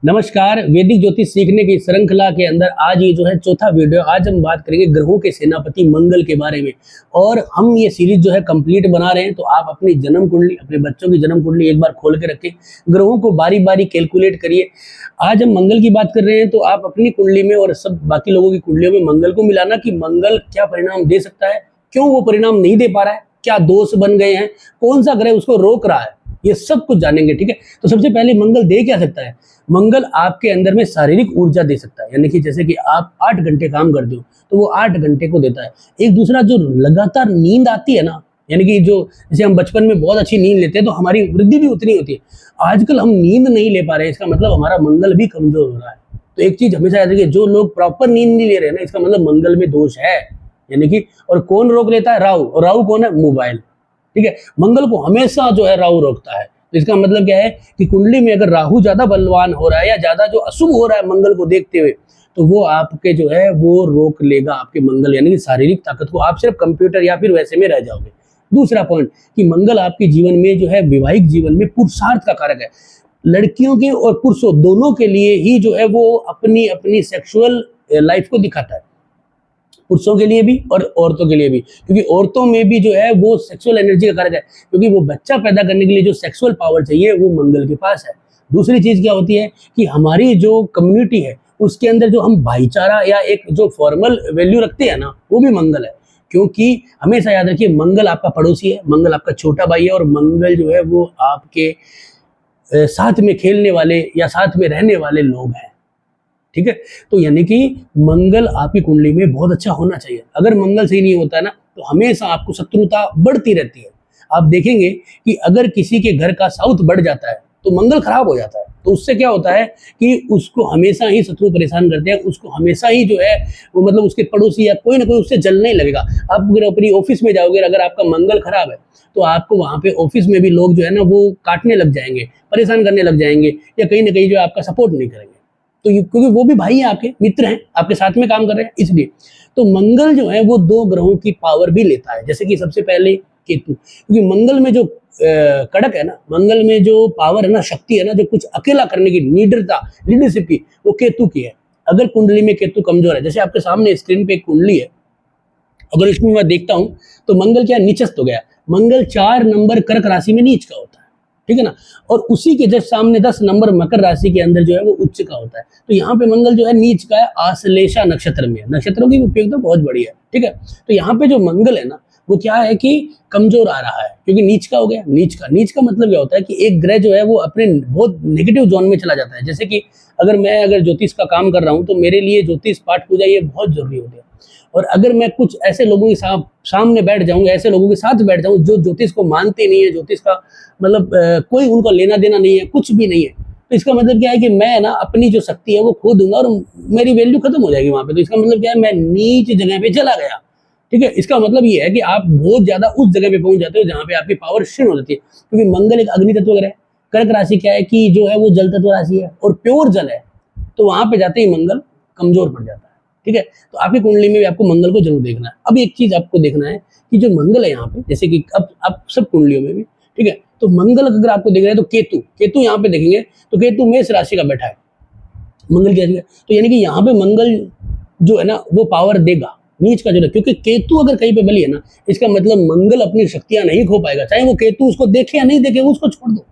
नमस्कार। वैदिक ज्योतिष सीखने की श्रृंखला के अंदर आज ये जो है चौथा वीडियो। आज हम बात करेंगे ग्रहों के सेनापति मंगल के बारे में। और हम ये सीरीज जो है कंप्लीट बना रहे हैं, तो आप अपनी जन्म कुंडली, अपने बच्चों की जन्म कुंडली एक बार खोल के रखें, ग्रहों को बारी बारी कैलकुलेट करिए। आज हम मंगल की बात कर रहे हैं, तो आप अपनी कुंडली में और सब बाकी लोगों की कुंडलियों में मंगल को मिलाना कि मंगल क्या परिणाम दे सकता है, क्यों वो परिणाम नहीं दे पा रहा है, क्या दोष बन गए हैं, कौन सा ग्रह उसको रोक रहा है, ये सब कुछ जानेंगे। ठीक है, तो सबसे पहले मंगल दे क्या सकता है। मंगल आपके अंदर में शारीरिक ऊर्जा दे सकता है, यानी कि जैसे कि आप 8 घंटे काम करते हो तो वो 8 घंटे को देता है। एक दूसरा जो लगातार नींद आती है ना, यानी कि जो जैसे हम बचपन में बहुत अच्छी नींद लेते हैं तो हमारी वृद्धि भी उतनी होती है। आजकल हम नींद नहीं ले पा रहे हैं, इसका मतलब हमारा मंगल भी कमजोर हो रहा है। तो एक चीज हमेशा याद रखिए, जो लोग प्रॉपर नींद नहीं ले रहे हैं ना, इसका मतलब मंगल में दोष है। यानी कि और कौन रोक लेता है? राहु। और राहु कौन है? मोबाइल। ठीक है, मंगल को हमेशा जो है राहु रोकता है। तो इसका मतलब क्या है कि कुंडली में अगर राहु ज्यादा बलवान हो रहा है या ज्यादा जो अशुभ हो रहा है मंगल को देखते हुए, तो वो आपके जो है वो रोक लेगा आपके मंगल, यानी कि शारीरिक ताकत को। आप सिर्फ कंप्यूटर या फिर वैसे में रह जाओगे। दूसरा पॉइंट कि मंगल आपके जीवन में जो है वैवाहिक जीवन में पुरुषार्थ का कारक है। लड़कियों के और पुरुषों दोनों के लिए ही जो है वो अपनी अपनी सेक्सुअल लाइफ को दिखाता है, पुरुषों के लिए भी और औरतों के लिए भी, क्योंकि औरतों में भी जो है वो सेक्सुअल एनर्जी का कारक है, क्योंकि वो बच्चा पैदा करने के लिए जो सेक्सुअल पावर चाहिए वो मंगल के पास है। दूसरी चीज क्या होती है कि हमारी जो कम्युनिटी है उसके अंदर जो हम भाईचारा या एक जो फॉर्मल वैल्यू रखते हैं ना, वो भी मंगल है। क्योंकि हमेशा याद रखिए, मंगल आपका पड़ोसी है, मंगल आपका छोटा भाई है, और मंगल जो है वो आपके साथ में खेलने वाले या साथ में रहने वाले लोग हैं। ठीक है, तो यानी कि मंगल आपकी कुंडली में बहुत अच्छा होना चाहिए। अगर मंगल सही नहीं होता है ना, तो हमेशा आपको शत्रुता बढ़ती रहती है। आप देखेंगे कि अगर किसी के घर का साउथ बढ़ जाता है तो मंगल खराब हो जाता है। तो उससे क्या होता है कि उसको हमेशा ही शत्रु परेशान करते हैं, उसको हमेशा ही जो है वो मतलब उसके पड़ोसी या कोई ना कोई उससे जलने ही लगेगा। आप अगर अपनी ऑफिस में जाओगे, अगर आपका मंगल खराब है तो आपको वहां पे ऑफिस में भी लोग जो है ना वो काटने लग जाएंगे, परेशान करने लग जाएंगे, या कहीं ना कहीं जो है आपका सपोर्ट नहीं करेंगे। तो क्योंकि वो भी भाई हैं, आपके मित्र हैं, आपके साथ में काम कर रहे हैं, इसलिए। तो मंगल जो है वो 2 ग्रहों की पावर भी लेता है, जैसे कि सबसे पहले केतु, क्योंकि मंगल में जो कड़क है ना, मंगल में जो पावर है ना, शक्ति है ना, जो कुछ अकेला करने की लीडरता, लीडरशिप की, वो केतु की है। अगर कुंडली में केतु कमजोर है, जैसे आपके सामने स्क्रीन पे एक कुंडली है, अगर इसमें मैं देखता हूं तो मंगल क्या नीचस्थ हो गया। मंगल 4 नंबर कर्क राशि में नीच का होता है, ठीक है ना, और उसी के जस्ट सामने 10 नंबर मकर राशि के अंदर जो है वो उच्च का होता है। तो यहाँ पे मंगल जो है नीच का है, आश्लेषा नक्षत्र में है। नक्षत्रों की उपयोगिता बहुत बड़ी है। ठीक है, तो यहाँ पे जो मंगल है ना, वो क्या है कि कमजोर आ रहा है, क्योंकि नीच का हो गया। नीच का मतलब क्या होता है कि एक ग्रह जो है वो अपने बहुत नेगेटिव जोन में चला जाता है। जैसे कि अगर ज्योतिष का काम कर रहा हूँ तो मेरे लिए ज्योतिष पाठ पूजा ये बहुत जरूरी होती है। और अगर मैं कुछ ऐसे लोगों के सामने बैठ जाऊंगा, ऐसे लोगों के साथ बैठ जाऊं जो ज्योतिष को मानते नहीं है, ज्योतिष का मतलब कोई उनका लेना देना नहीं है, कुछ भी नहीं है, तो इसका मतलब क्या है कि मैं ना अपनी जो शक्ति है वो खो दूंगा और मेरी वैल्यू खत्म हो जाएगी वहां पे। तो इसका मतलब क्या है, मैं नीच जगह पे चला गया। ठीक है, इसका मतलब ये है कि आप बहुत ज्यादा उस जगह पे पहुंच जाते हो जहां पे आपकी पावर क्षीण हो जाती है, क्योंकि मंगल एक अग्नि तत्व ग्रह है। कर्क राशि क्या है कि जो है वो जल तत्व राशि है और प्योर जल है, तो वहां पे जाते ही मंगल कमजोर पड़ जाता है। ठीक है, तो आपकी कुंडली में भी आपको मंगल को जरूर देखना है। अब एक चीज आपको देखना है कि जो मंगल है यहाँ पे, जैसे कि अब सब कुंडलियों में भी, ठीक है, तो मंगल अगर आपको देख रहे हैं तो केतु यहाँ पे देखेंगे तो केतु मेष राशि का बैठा है, मंगल की राशि का। तो यानी कि यहाँ पे मंगल जो है ना वो पावर देगा नीच का जो है, क्योंकि केतु अगर कहीं पे बली है ना, इसका मतलब मंगल अपनी शक्तियां नहीं खो पाएगा, चाहे वो केतु उसको देखे या नहीं देखे, उसको छोड़ दो।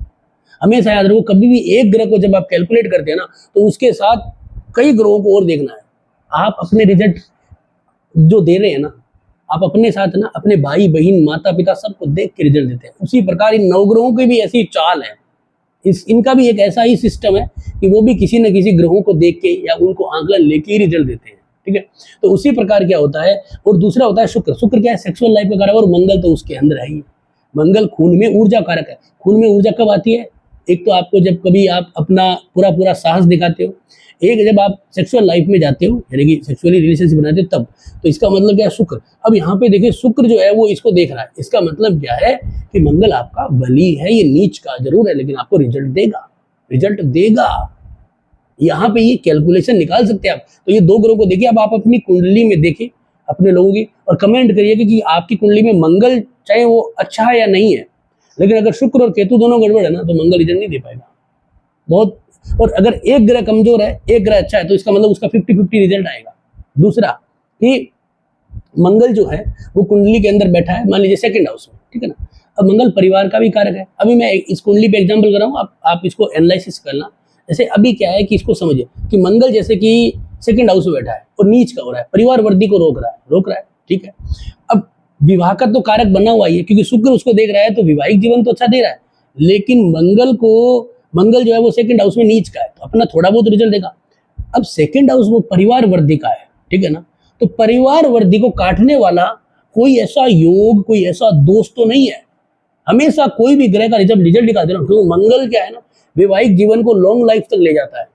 हमेशा याद रखो, कभी भी एक ग्रह को जब आप कैलकुलेट करते हैं ना, तो उसके साथ कई ग्रहों को और देखना है। आप अपने रिजल्ट जो दे रहे हैं ना, आप अपने साथ ना अपने भाई बहन माता पिता सबको देख के रिजल्ट देते हैं। उसी प्रकार इन नवग्रहों की भी ऐसी चाल है, इनका भी एक ऐसा ही सिस्टम है कि वो भी किसी न किसी ग्रहों को देख के या उनको आंकलन लेके ही रिजल्ट देते हैं। ठीक है, तो उसी प्रकार क्या होता है। और दूसरा होता है शुक्र क्या है, सेक्सुअल लाइफ का कारक, और मंगल तो उसके अंदर है ही। मंगल खून में ऊर्जा कारक है। खून में ऊर्जा कब आती है? एक तो आपको जब कभी आप अपना पूरा पूरा साहस दिखाते हो, एक जब आप सेक्सुअल लाइफ में जाते हो, यानी कि सेक्सुअली रिलेशनशिप बनाते हो तब। तो इसका मतलब क्या है, शुक्र। अब यहाँ पे देखिए शुक्र जो है वो इसको देख रहा है, इसका मतलब क्या है कि मंगल आपका बली है, ये नीच का जरूर है लेकिन आपको रिजल्ट देगा, रिजल्ट देगा। यहाँ पे ये कैलकुलेशन निकाल सकते हैं आप। तो ये 2 ग्रहों को देखिए। अब आप अपनी कुंडली में देखिए अपने लोगों की, और कमेंट करिए कि आपकी कुंडली में मंगल चाहे वो अच्छा है या नहीं है, लेकिन अगर शुक्र और केतु दोनों गड़बड़ है ना, तो मंगल रिजल्ट नहीं दे पाएगा। बहुत और अगर एक ग्रह कमजोर है, एक ग्रह अच्छा है, तो इसका मतलब उसका 50-50 रिजल्ट आएगा। दूसरा कि मंगल जो है वो कुंडली के अंदर बैठा है, मान लीजिए सेकंड हाउस में, ठीक है ना। अब मंगल परिवार का भी कारक है। अभी मैं इस कुंडली पे एग्जांपल कर रहा हूँ, आप इसको एनालिसिस करना। जैसे अभी क्या है कि इसको समझिए कि मंगल जैसे कि सेकंड हाउस में बैठा है और नीच का हो रहा है, परिवार वृद्धि को रोक रहा है, ठीक है। अब विवाह का तो कारक बना हुआ ही है, क्योंकि शुक्र उसको देख रहा है, तो वैवाहिक जीवन तो अच्छा दे रहा है। लेकिन मंगल जो है वो सेकंड हाउस में नीच का है, तो अपना थोड़ा बहुत रिजल्ट देगा। अब सेकंड हाउस वो परिवार वृद्धि का है, ठीक है ना। तो परिवार वृद्धि को काटने वाला कोई ऐसा योग, कोई ऐसा दोष तो नहीं है। हमेशा कोई भी ग्रह का रिजल्ट दिखा दे रहा हूं, क्योंकि मंगल क्या है ना, वैवाहिक जीवन को लॉन्ग लाइफ तक ले जाता है,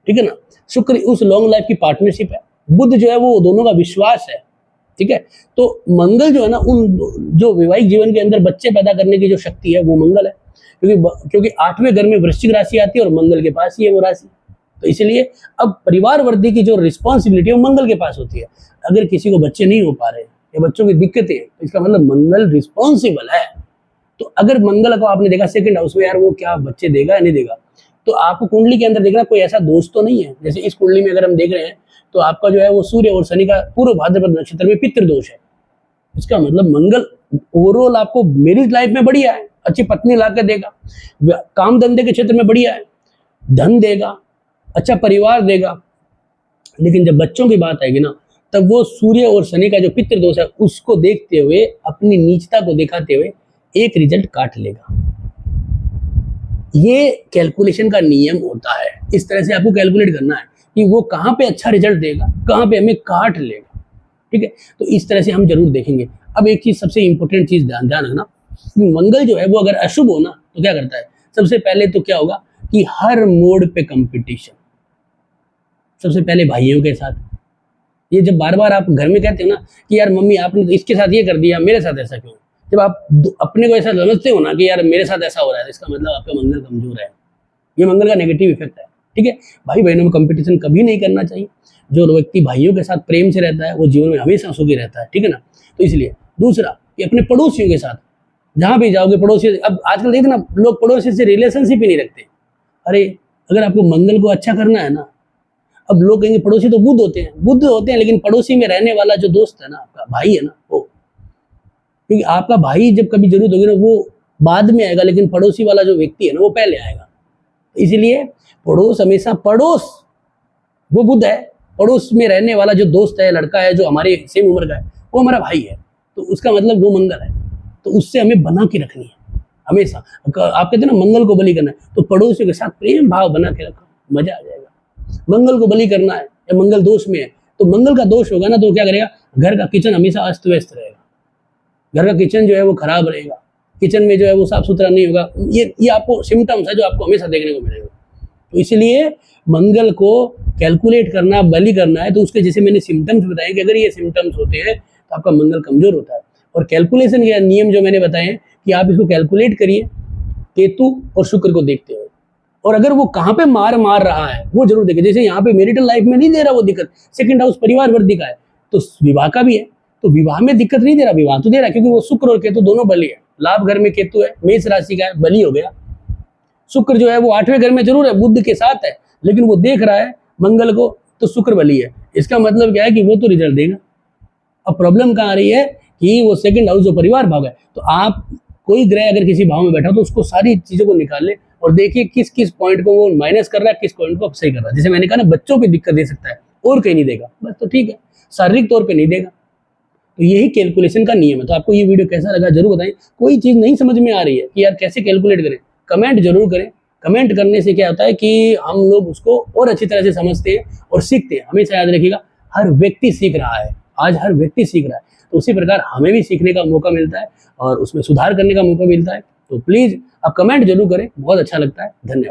ठीक है ना। शुक्र उस लॉन्ग लाइफ की पार्टनरशिप है। बुध जो है वो दोनों का विश्वास है, ठीक है। तो मंगल जो है ना, उन जो वैवाहिक जीवन के अंदर बच्चे पैदा करने की जो शक्ति है वो मंगल है, क्योंकि 8वें घर में वृश्चिक राशि आती है और मंगल के पास ही है वो राशि। तो इसलिए अब परिवार वृद्धि की जो रिस्पॉन्सिबिलिटी है वो मंगल के पास होती है। अगर किसी को बच्चे नहीं हो पा रहे या बच्चों की दिक्कतें हैं, तो इसका मतलब मंगल रिस्पॉन्सिबल है। तो अगर मंगल को आपने देखा सेकंड हाउस में, यार वो क्या बच्चे देगा या नहीं देगा, तो आपको कुंडली के अंदर देखना कोई ऐसा दोष तो नहीं है। जैसे इस कुंडली में अगर हम देख रहे हैं, तो आपका जो है वो सूर्य और शनि का पूर्व भाद्रपद नक्षत्र में पितृ दोष है। इसका मतलब मंगल ओवरऑल आपको मेरिज लाइफ में बढ़िया है, अच्छी पत्नी ला के देगा, काम धंधे के क्षेत्र में बढ़िया है, धन देगा, अच्छा परिवार देगा। लेकिन जब बच्चों की बात आएगी ना, तब वो सूर्य और शनि का जो पितृ दोष है उसको देखते हुए, अपनी नीचता को दिखाते हुए एक रिजल्ट काट लेगा। ये कैलकुलेशन का नियम होता है। इस तरह से आपको कैलकुलेट करना है कि वो कहाँ पे अच्छा रिजल्ट देगा, कहाँ पे हमें काट लेगा, ठीक है। तो इस तरह से हम जरूर देखेंगे। अब एक चीज, सबसे इंपॉर्टेंट चीज ध्यान रखना, मंगल जो है वो अगर अशुभ हो ना, तो क्या करता है, सबसे पहले तो क्या होगा कि हर मोड पे कंपटीशन। सबसे पहले भाइयों के साथ, ये जब बार बार आप घर में कहते हो ना कि यार मम्मी आपने तो इसके साथ ये कर दिया, मेरे साथ ऐसा क्यों, जब आप अपने को ऐसा समझते हो ना कि यार मेरे साथ ऐसा हो रहा है, इसका मतलब आपका मंगल कमजोर है। ये मंगल का नेगेटिव इफेक्ट है, ठीक है। भाई बहनों में कंपटीशन कभी नहीं करना चाहिए। जो व्यक्ति भाइयों के साथ प्रेम से रहता है वो जीवन में हमेशा सुखी रहता है, ठीक है ना। तो इसलिए दूसरा कि अपने पड़ोसियों के साथ जहां भी जाओगे, पड़ोसी, अब आजकल देखते ना लोग पड़ोसी से रिलेशनशिप ही नहीं रखते। अरे अगर आपको मंगल को अच्छा करना है ना, अब लोग कहेंगे पड़ोसी तो बुद्ध होते हैं, लेकिन पड़ोसी में रहने वाला जो दोस्त है ना, आपका भाई है ना, वो, क्योंकि आपका भाई जब कभी जरूरत होगी ना वो बाद में आएगा, लेकिन पड़ोसी वाला जो व्यक्ति है ना वो पहले आएगा। इसलिए पड़ोस हमेशा, पड़ोस वो बुद्ध है, पड़ोस में रहने वाला जो दोस्त है, लड़का है जो हमारे सेम उम्र का है, वो हमारा भाई है, तो उसका मतलब वो मंगल है। तो उससे हमें बना के रखनी है हमेशा। आप कहते हैं ना मंगल को बलि करना है, तो पड़ोसियों के साथ प्रेम भाव बना के रखो, मजा आ जाएगा। मंगल को बलि करना है या मंगल दोष में है, तो मंगल का दोष होगा ना, तो क्या करेगा, घर का किचन हमेशा अस्त व्यस्त रहेगा, घर का किचन जो है वो खराब रहेगा, किचन में जो है वो साफ सुथरा नहीं होगा। ये आपको सिम्टम्स है जो आपको हमेशा देखने को मिलेगा। तो इसलिए मंगल को कैलकुलेट करना, बलि करना है, तो उसके जैसे मैंने सिम्टम्स बताए कि अगर ये सिम्टम्स होते हैं तो आपका मंगल कमजोर होता है। और कैलकुलेशन या नियम जो मैंने बताए हैं कि आप इसको कैलकुलेट करिए केतु और शुक्र को देखते हुए, और अगर वो कहाँ पे मार रहा है वो जरूर देखें। जैसे यहाँ पे मैरिटल लाइफ में नहीं दे रहा वो दिक्कत, सेकंड हाउस परिवार वृद्धि का है, तो विवाह का भी है, तो विवाह में दिक्कत नहीं दे रहा, विवाह तो दे रहा है, क्योंकि वो शुक्र और केतु दोनों बलि है। लाभ घर में केतु है, मेष राशि का है, बलि हो गया। शुक्र जो है वो 8वें घर में जरूर है, बुध के साथ है, लेकिन वो देख रहा है मंगल को, तो शुक्र बलि है। इसका मतलब क्या है कि वो तो रिजल्ट देगा। अब प्रॉब्लम कहाँ आ रही है कि वो सेकंड हाउस जो परिवार भाव है, तो आप कोई ग्रह अगर किसी भाव में बैठा तो उसको सारी चीजों को निकाल ले और देखिए किस किस पॉइंट को वो माइनस कर रहा है, किस पॉइंट को सही कर रहा है। जैसे मैंने कहा ना, बच्चों की दिक्कत दे सकता है और कहीं नहीं देगा, बस तो ठीक है, शारीरिक तौर पर नहीं देगा। तो यही कैलकुलेशन का नियम है। तो आपको ये वीडियो कैसा लगा जरूर बताएं। कोई चीज नहीं समझ में आ रही है कि यार कैसे कैलकुलेट करें, कमेंट जरूर करें। कमेंट करने से क्या होता है कि हम लोग उसको और अच्छी तरह से समझते हैं और सीखते हैं। हमेशा याद रखिएगा, हर व्यक्ति सीख रहा है, आज हर व्यक्ति सीख रहा है, तो उसी प्रकार हमें भी सीखने का मौका मिलता है और उसमें सुधार करने का मौका मिलता है। तो प्लीज आप कमेंट जरूर करें, बहुत अच्छा लगता है। धन्यवाद।